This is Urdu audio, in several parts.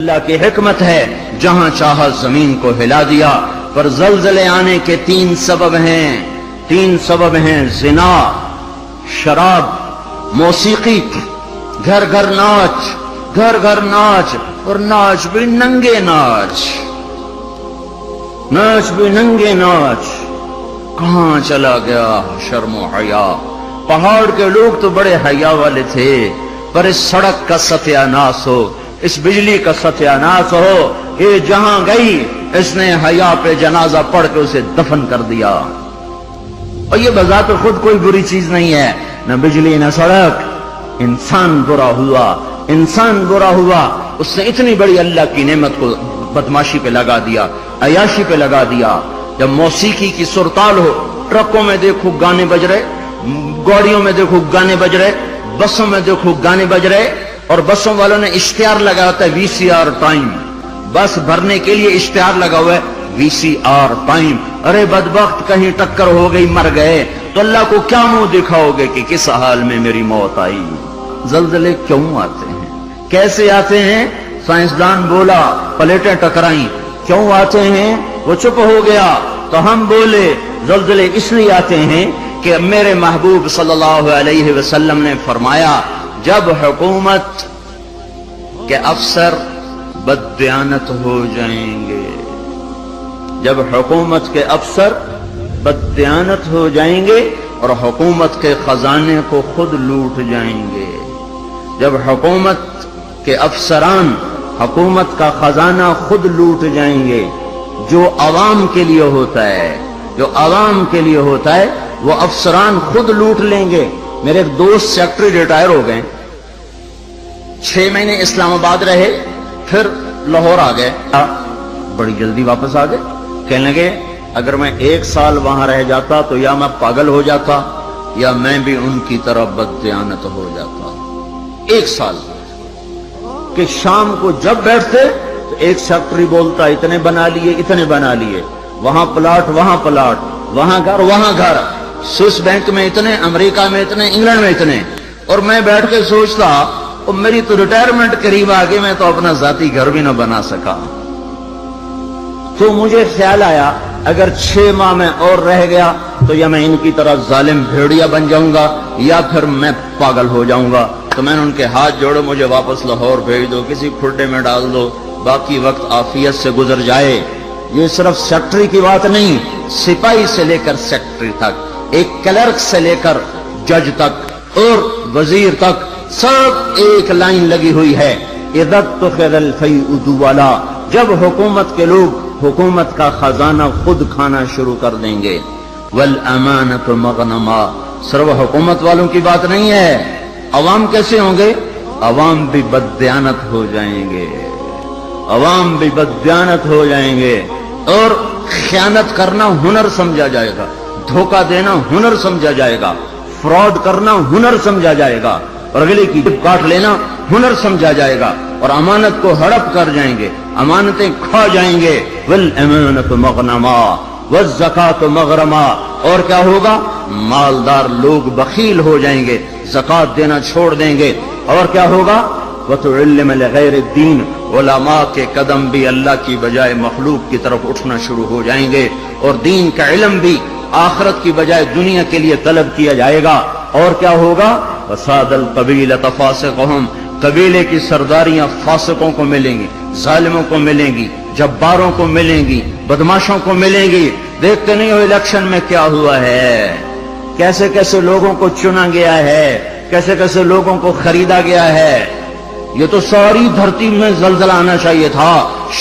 اللہ کی حکمت ہے جہاں چاہا زمین کو ہلا دیا، پر زلزلے آنے کے تین سبب ہیں زنا، شراب، موسیقی، گھر گھر ناچ اور ناچ بھی ننگے ناچ کہاں چلا گیا شرم و حیا؟ پہاڑ کے لوگ تو بڑے حیا والے تھے، پر اس سڑک کا ستیہ ناس ہو، اس بجلی کا ستیہ ناس ہو، یہ جہاں گئی اس نے حیا پہ جنازہ پڑھ کے اسے دفن کر دیا۔ اور یہ بذات خود کوئی بری چیز نہیں ہے، نہ بجلی نہ سڑک، انسان برا ہوا، اس نے اتنی بڑی اللہ کی نعمت کو بدماشی پہ لگا دیا، عیاشی پہ لگا دیا۔ جب موسیقی کی سرتال ہو، ٹرکوں میں دیکھو گانے بج رہے، گاڑیوں میں دیکھو گانے بج رہے، بسوں میں دیکھو گانے بج رہے، اور بسوں والوں نے اشتہار لگا ہوتا ہے VCR ٹائم، بس بھرنے کے لیے اشتہار لگا ہوا ہے VCR ٹائم۔ ارے بدبخت، کہیں ٹکر ہو گئی، مر گئے تو اللہ کو کیا منہ دکھاؤ گے کہ کس حال میں میری موت آئی؟ زلزلے کیوں آتے ہیں؟ کیسے آتے ہیں؟ سائنسدان بولا پلیٹیں ٹکرائیں۔ کیوں آتے ہیں؟ وہ چپ ہو گیا تو ہم بولے زلزلے اس لیے آتے ہیں کہ میرے محبوب صلی اللہ علیہ وسلم نے فرمایا جب حکومت کے افسر بددیانت ہو جائیں گے، جب حکومت کے افسر بددیانت ہو جائیں گے اور حکومت کے خزانے کو خود لوٹ جائیں گے، جب حکومت کے افسران حکومت کا خزانہ خود لوٹ جائیں گے، جو عوام کے لیے ہوتا ہے وہ افسران خود لوٹ لیں گے۔ میرے ایک دوست سیکٹری ریٹائر ہو گئے، 6 مہینے اسلام آباد رہے، پھر لاہور آ گئے، بڑی جلدی واپس آ گئے۔ کہنے لگے اگر میں 1 سال وہاں رہ جاتا تو یا میں پاگل ہو جاتا یا میں بھی ان کی طرح بددیانت ہو جاتا۔ 1 سال کہ شام کو جب بیٹھتے تو ایک سیکٹری بولتا اتنے بنا لیے، وہاں پلاٹ، وہاں گھر، سوئس بینک میں اتنے، امریکہ میں اتنے، انگلینڈ میں اتنے، اور میں بیٹھ کے سوچتا اور میری تو ریٹائرمنٹ قریب آ گئی، میں تو اپنا ذاتی گھر بھی نہ بنا سکا۔ تو مجھے خیال آیا اگر 6 ماہ میں اور رہ گیا تو یا میں ان کی طرح ظالم بھیڑیا بن جاؤں گا یا پھر میں پاگل ہو جاؤں گا۔ تو میں نے ان کے ہاتھ جوڑے، مجھے واپس لاہور بھیج دو، کسی کھڈے میں ڈال دو، باقی وقت عافیت سے گزر جائے۔ یہ صرف سیکٹری کی بات نہیں، سپاہی سے لے کر سیکٹری تک، ایک کلرک سے لے کر جج تک اور وزیر تک، سب ایک لائن لگی ہوئی ہے، اذا اتخذ الفیء دولا، جب حکومت کے لوگ حکومت کا خزانہ خود کھانا شروع کر دیں گے۔ والامانۃ مغنما، صرف حکومت والوں کی بات نہیں ہے، عوام کیسے ہوں گے؟ عوام بھی بددیانت ہو جائیں گے، اور خیانت کرنا ہنر سمجھا جائے گا، دھوکہ دینا ہنر سمجھا جائے گا، فراڈ کرنا ہنر سمجھا جائے گا، اور اگلے کی جیب کاٹ لینا ہنر سمجھا جائے گا، اور امانت کو ہڑپ کر جائیں گے، امانتیں کھا جائیں گے۔ والامانۃ مغنما والزکاۃ مغرما، اور کیا ہوگا؟ مالدار لوگ بخیل ہو جائیں گے، زکات دینا چھوڑ دیں گے، اور کیا ہوگا؟ وَتُعِلِّمَ لِغَيْرِ الدِّينِ، علماء کے قدم بھی اللہ کی بجائے مخلوق کی طرف اٹھنا شروع ہو جائیں گے، اور دین کا علم بھی آخرت کی بجائے دنیا کے لیے طلب کیا جائے گا، اور کیا ہوگا؟ وَسَادَ الْقَبِيلَةَ فَاسِقُهُمْ، قبیلے کی سرداریاں فاسقوں کو ملیں گی، ظالموں کو ملیں گی، جباروں کو ملیں گی، بدماشوں کو ملیں گی۔ دیکھتے نہیں ہو الیکشن میں کیا ہوا ہے، کیسے کیسے لوگوں کو چنا گیا ہے، کیسے کیسے لوگوں کو خریدا گیا ہے۔ یہ تو ساری دھرتی میں زلزلہ آنا چاہیے تھا،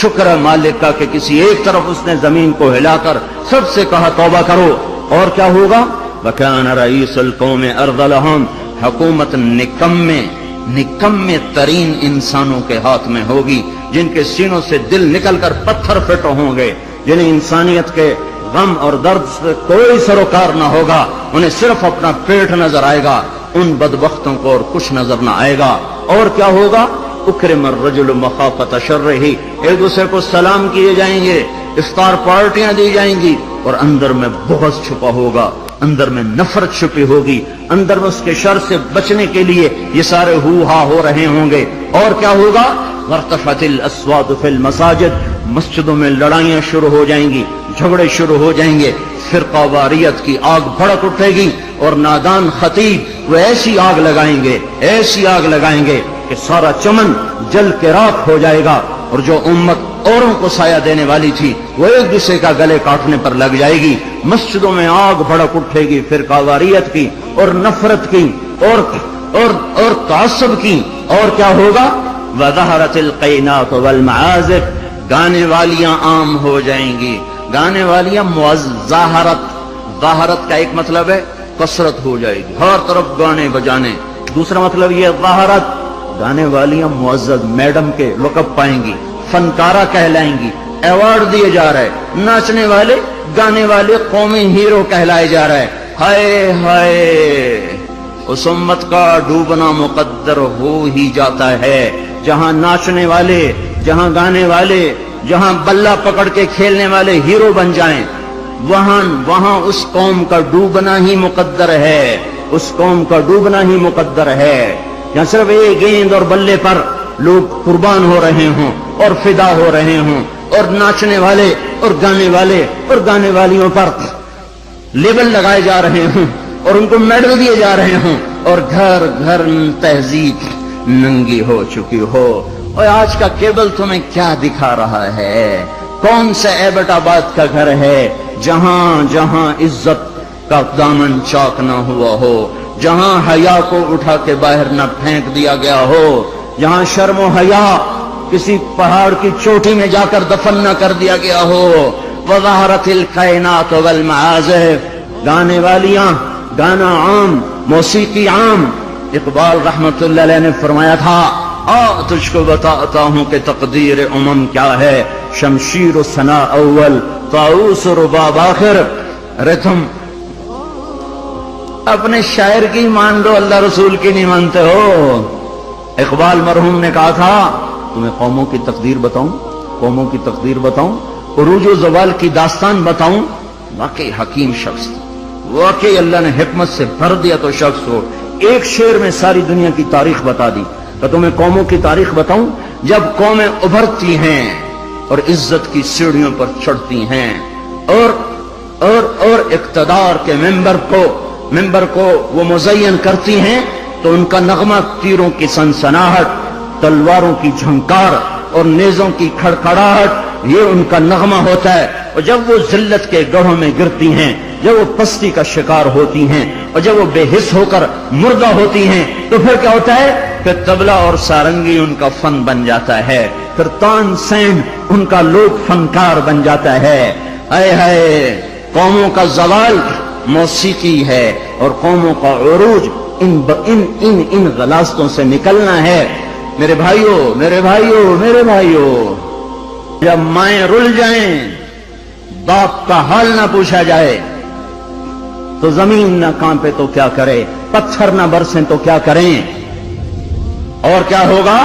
شکر ہے مالک کا کہ کسی ایک طرف اس نے زمین کو ہلا کر سب سے کہا توبہ کرو۔ اور کیا ہوگا؟ وَكَانَ رَئِيسُ الْقَوْمِ أَرْذَلَهُمْ، حکومت نکمے ترین انسانوں کے ہاتھ میں ہوگی، جن کے سینوں سے دل نکل کر پتھر پھٹ ہوں گے، جنہیں انسانیت کے غم اور درد سے کوئی سروکار نہ ہوگا، انہیں صرف اپنا پیٹ نظر آئے گا، ان بدبختوں کو اور کچھ نظر نہ آئے گا۔ اور کیا ہوگا؟ اکرم الرجل مخافۃ شرہ، ایک دوسرے کو سلام کیے جائیں گے، افطار پارٹیاں دی جائیں گی، اور اندر میں بغض چھپا ہوگا، اندر میں نفرت چھپی ہوگی، اندر میں اس کے شر سے بچنے کے لیے یہ سارے ہو ہا ہو رہے ہوں گے۔ اور کیا ہوگا؟ وارتفعت الاصوات فی المساجد، مسجدوں میں لڑائیاں شروع ہو جائیں گی، جھگڑے شروع ہو جائیں گے، فرقہ واریت کی آگ بھڑک اٹھے گی، اور نادان خطیب وہ ایسی آگ لگائیں گے، ایسی آگ لگائیں گے کہ سارا چمن جل کے راکھ ہو جائے گا، اور جو امت اوروں کو سایہ دینے والی تھی وہ ایک دوسرے کا گلے کاٹنے پر لگ جائے گی۔ مسجدوں میں آگ بھڑک اٹھے گی فرقہ واریت کی اور نفرت کی اور تعصب کی، اور کیا ہوگا؟ وَظَهَرَتِ الْقَيْنَاتُ وَالْمَعَازِفُ، گانے والیاں عام ہو جائیں گی، گانے والیاں ظاہرت کا ایک مطلب ہے کثرت ہو جائے گی، ہر طرف گانے بجانے، دوسرا مطلب یہ ظاہرت، گانے والیاں معزز میڈم کے لقب پائیں گی، فنکارہ کہلائیں گی، ایوارڈ دیے جا رہے، ناچنے والے گانے والے قومی ہیرو کہلائے جا رہے۔ ہائے ہائے، اس امت کا ڈوبنا مقدر ہو ہی جاتا ہے، جہاں ناچنے والے، جہاں گانے والے، جہاں بلہ پکڑ کے کھیلنے والے ہیرو بن جائیں، وہاں اس قوم کا ڈوبنا ہی مقدر ہے، اس قوم کا ڈوبنا ہی مقدر ہے۔ یا صرف ایک گیند اور بلے پر لوگ قربان ہو رہے ہوں اور فدا ہو رہے ہوں، اور ناچنے والے اور گانے والیوں پر لیبل لگائے جا رہے ہوں اور ان کو میڈل دیے جا رہے ہوں، اور گھر گھر تہذیب ننگی ہو چکی ہو۔ اور آج کا کیبل تمہیں کیا دکھا رہا ہے؟ کون سا ایبٹ آباد کا گھر ہے جہاں عزت کا دامن چاک نہ ہوا ہو، جہاں حیا کو اٹھا کے باہر نہ پھینک دیا گیا ہو، جہاں شرم و حیا کسی پہاڑ کی چوٹی میں جا کر دفن نہ کر دیا گیا ہو۔ وَظَهَرَتِ الْقَيْنَاتُ وَالْمَعَازِفُ، گانے والیاں، گانا عام، موسیقی عام۔ اقبال رحمت اللہ علیہ نے فرمایا تھا، تجھ کو بتاتا ہوں کہ تقدیر امم کیا ہے، شمشیر و ثنا اول، طاؤس و رباب آخر۔ ارے تم اپنے شاعر کی مان لو، اللہ رسول کی نہیں مانتے ہو۔ اقبال مرحوم نے کہا تھا، تمہیں قوموں کی تقدیر بتاؤں، عروج و زوال کی داستان بتاؤں۔ واقعی حکیم شخص، واقعی اللہ نے حکمت سے بھر دیا تو شخص ہو، ایک شعر میں ساری دنیا کی تاریخ بتا دی۔ تو تمہیں قوموں کی تاریخ بتاؤں، جب قومیں ابھرتی ہیں اور عزت کی سیڑھیوں پر چڑھتی ہیں اور اقتدار کے ممبر کو وہ مزین کرتی ہیں، تو ان کا نغمہ تیروں کی سنسناہٹ، تلواروں کی جھنکار اور نیزوں کی کھڑکھڑاہٹ، یہ ان کا نغمہ ہوتا ہے۔ اور جب وہ ذلت کے گڑھوں میں گرتی ہیں، جب وہ پستی کا شکار ہوتی ہیں، اور جب وہ بے حس ہو کر مردہ ہوتی ہیں، تو پھر کیا ہوتا ہے؟ پھر طبلہ اور سارنگی ان کا فن بن جاتا ہے، پھر تان سین ان کا لوک فنکار بن جاتا ہے۔ اے ہائے، قوموں کا زوال موسیقی ہے، اور قوموں کا عروج ان غلاستوں سے نکلنا ہے۔ میرے بھائیوں، جب مائیں رل جائیں، باپ کا حال نہ پوچھا جائے، تو زمین نہ کانپے تو کیا کرے، پتھر نہ برسیں تو کیا کریں؟ اور کیا ہوگا؟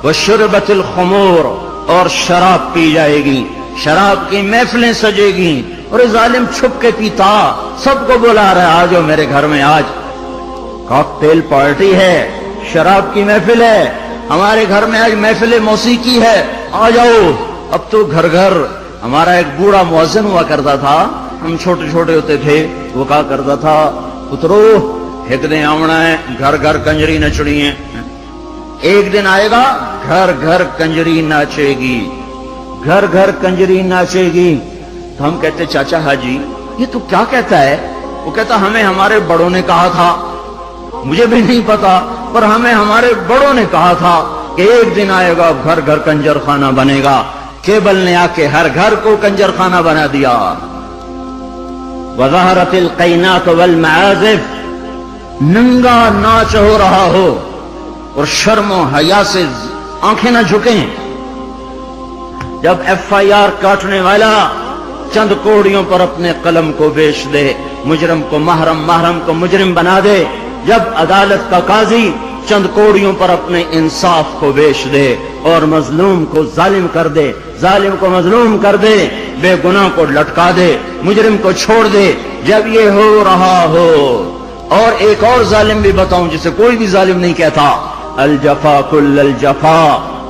وشربت الخمور، اور شراب پی جائے گی، شراب کی محفلیں سجے گی، اور ظالم چھپ کے پیتا، سب کو بلا رہا ہے، آجو میرے گھر میں، آج کاکٹیل پارٹی ہے، شراب کی محفل ہے، ہمارے گھر میں آج محفل موسیقی ہے، آ جاؤ۔ اب تو گھر گھر، ہمارا ایک بوڑھا مؤذن ہوا کرتا تھا، ہم چھوٹے چھوٹے ہوتے تھے، وہ کہا کرتا تھا، پترو ایک دن آونا ہے، گھر گھر کنجری نچڑی ہے، ایک دن آئے گا گھر گھر کنجری ناچے گی، گھر گھر کنجری ناچے گی۔ تو ہم کہتے، چاچا حاجی یہ تو کیا کہتا ہے؟ وہ کہتا، ہمیں ہمارے بڑوں نے کہا تھا، مجھے بھی نہیں پتا، پر ہمیں ہمارے بڑوں نے کہا تھا کہ ایک دن آئے گا گھر گھر کنجر خانہ بنے گا۔ کیبل نے آ کے ہر گھر کو کنجر خانہ بنا دیا۔ وَظَهَرَتِ الْقَيْنَاتُ وَالْمَعَازِفُ، ننگا ناچ ہو رہا ہو اور شرم و حیا سے آنکھیں نہ جھکیں۔ جب FIR کاٹنے والا چند کوڑیوں پر اپنے قلم کو بیچ دے، مجرم کو محرم کو مجرم بنا دے، جب عدالت کا قاضی چند کوڑیوں پر اپنے انصاف کو بیچ دے اور مظلوم کو ظالم کر دے، ظالم کو مظلوم کر دے، بے گناہ کو لٹکا دے، مجرم کو چھوڑ دے، جب یہ ہو رہا ہو۔ اور ایک اور ظالم بھی بتاؤں جسے کوئی بھی ظالم نہیں کہتا، الجفا کل الجفا،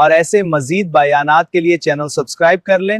اور ایسے مزید بیانات کے لیے چینل سبسکرائب کر لیں۔